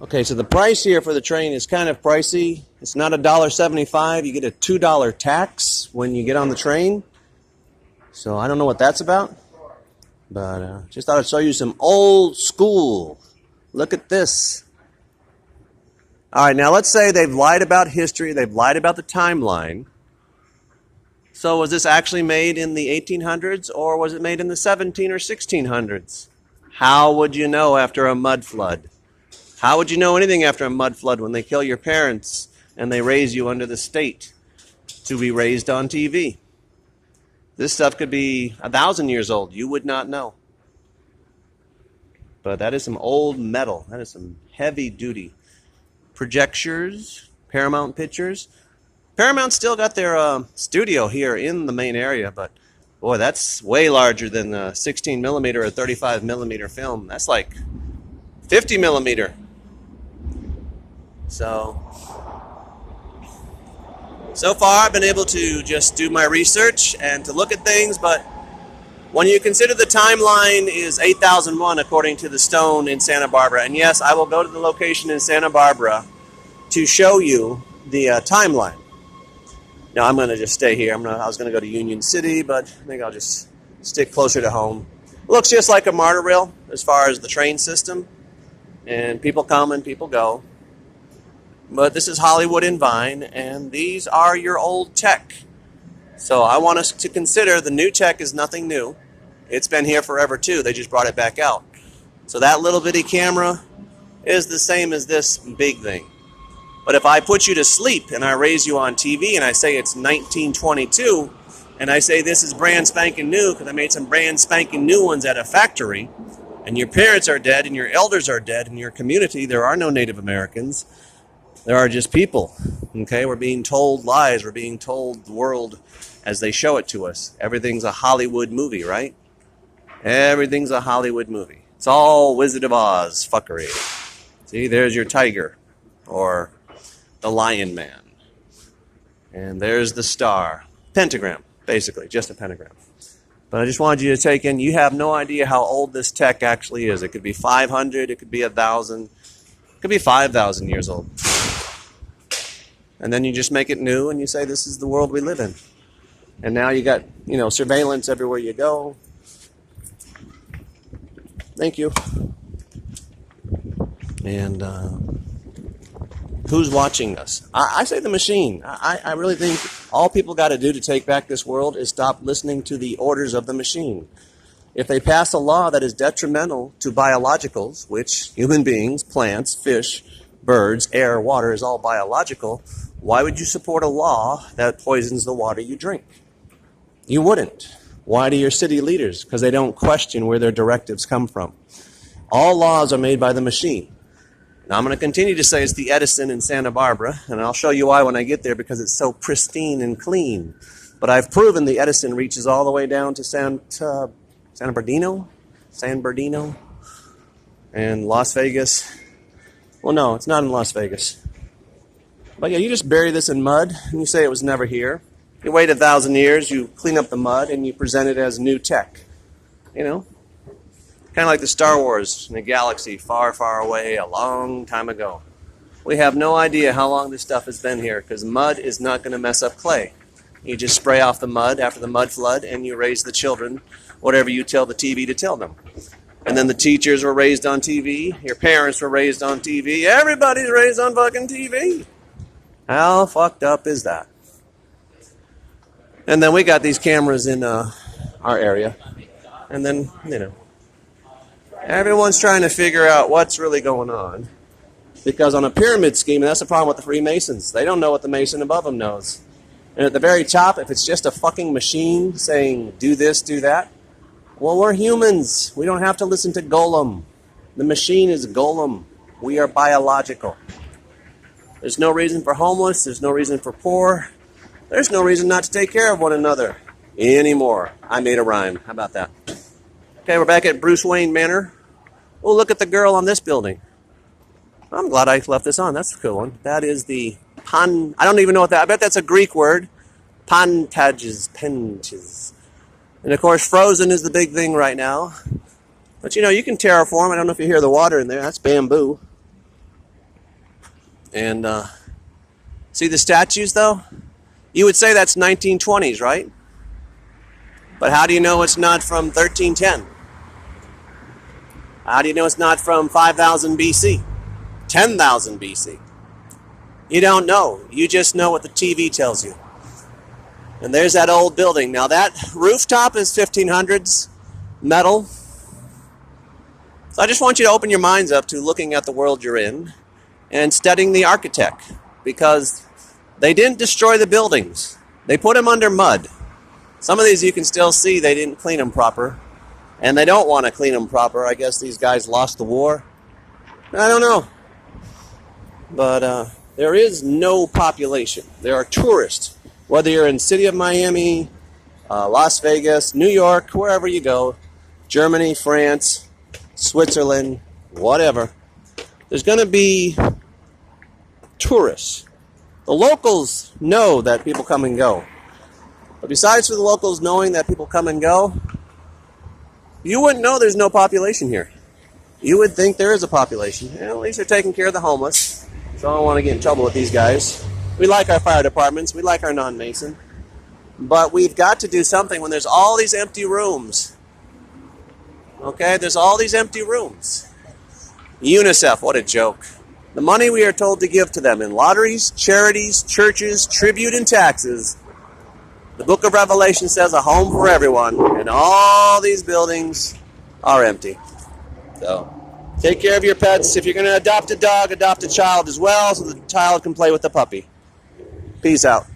Okay, so the price here for the train is kind of pricey. It's not $1.75. You get a $2 tax when you get on the train. So I don't know what that's about. But just thought I'd show you some old school. Look at this. All right, now let's say they've lied about history. They've lied about the timeline. So was this actually made in the 1800s or was it made in the 17 or 1600s? How would you know after a mud flood? How would you know anything after a mud flood when they kill your parents and they raise you under the state to be raised on TV? This stuff could be 1,000 years old. You would not know. But that is some old metal. That is some heavy duty. Projectors, Paramount Pictures. Paramount still got their studio here in the main area, but boy, that's way larger than a 16 millimeter or 35 millimeter film. That's like 50 millimeter. So far I've been able to just do my research and to look at things, but when you consider the timeline is 8001 according to the stone in Santa Barbara, and yes, I will go to the location in Santa Barbara to show you the timeline. Now I'm going to just stay here. I was going to go to Union City, but I think I'll just stick closer to home. It looks just like a MARTA rail as far as the train system, and people come and people go. But this is Hollywood and Vine, and these are your old tech. So I want us to consider the new tech is nothing new. It's been here forever too. They just brought it back out. So that little bitty camera is the same as this big thing. But if I put you to sleep and I raise you on TV and I say it's 1922 and I say this is brand spanking new because I made some brand spanking new ones at a factory, and your parents are dead and your elders are dead, in your community there are no Native Americans. There are just people, okay? We're being told lies. We're being told the world as they show it to us. Everything's a Hollywood movie, right? Everything's a Hollywood movie. It's all Wizard of Oz fuckery. See, there's your tiger, or the Lion Man. And there's the star. Pentagram, basically, just a pentagram. But I just wanted you to take in, you have no idea how old this tech actually is. It could be 500, it could be 1,000, it could be 5,000 years old. And then you just make it new and you say this is the world we live in. And now you got, surveillance everywhere you go. Thank you. And who's watching us? I say the machine. I really think all people got to do to take back this world is stop listening to the orders of the machine. If they pass a law that is detrimental to biologicals, which human beings, plants, fish, birds, air, water is all biological, why would you support a law that poisons the water you drink? You wouldn't. Why do your city leaders? Because they don't question where their directives come from. All laws are made by the machine. Now I'm going to continue to say it's the Edison in Santa Barbara, and I'll show you why when I get there because it's so pristine and clean. But I've proven the Edison reaches all the way down to San Bernardino, and Las Vegas. Well, no, it's not in Las Vegas. But yeah, you just bury this in mud, and you say it was never here. You wait 1,000 years, you clean up the mud, and you present it as new tech. Kind of like the Star Wars in a galaxy far, far away a long time ago. We have no idea how long this stuff has been here, because mud is not going to mess up clay. You just spray off the mud after the mud flood, and you raise the children whatever you tell the TV to tell them. And then the teachers were raised on TV. Your parents were raised on TV. Everybody's raised on fucking TV. How fucked up is that? And then we got these cameras in our area. And then, everyone's trying to figure out what's really going on. Because on a pyramid scheme, and that's the problem with the Freemasons, they don't know what the Mason above them knows. And at the very top, if it's just a fucking machine saying, do this, do that, well, we're humans. We don't have to listen to Golem. The machine is Golem. We are biological. There's no reason for homeless. There's no reason for poor. There's no reason not to take care of one another anymore. I made a rhyme. How about that? Okay, we're back at Bruce Wayne Manor. Oh, look at the girl on this building. I'm glad I left this on. That's a cool one. That is the I don't even know what that. I bet that's a Greek word. Penches. And of course, frozen is the big thing right now. But you can terraform. I don't know if you hear the water in there. That's bamboo. And see the statues, though? You would say that's 1920s, right? But how do you know it's not from 1310? How do you know it's not from 5000 BC? 10,000 BC? You don't know. You just know what the TV tells you. And there's that old building. Now that rooftop is 1500s metal. So I just want you to open your minds up to looking at the world you're in and studying the architect, because they didn't destroy the buildings. They put them under mud. Some of these you can still see they didn't clean them proper, and they don't want to clean them proper. I guess these guys lost the war. I don't know. But there is no population. There are tourists. Whether you're in the city of Miami, Las Vegas, New York, wherever you go, Germany, France, Switzerland, whatever, there's going to be tourists. The locals know that people come and go. But besides for the locals knowing that people come and go, you wouldn't know there's no population here. You would think there is a population. And at least they're taking care of the homeless. So I don't want to get in trouble with these guys. We like our fire departments. We like our non-mason. But we've got to do something when there's all these empty rooms. Okay, there's all these empty rooms. UNICEF, what a joke. The money we are told to give to them in lotteries, charities, churches, tribute, and taxes. The book of Revelation says a home for everyone, and all these buildings are empty. So, take care of your pets. If you're going to adopt a dog, adopt a child as well, so the child can play with the puppy. Peace out.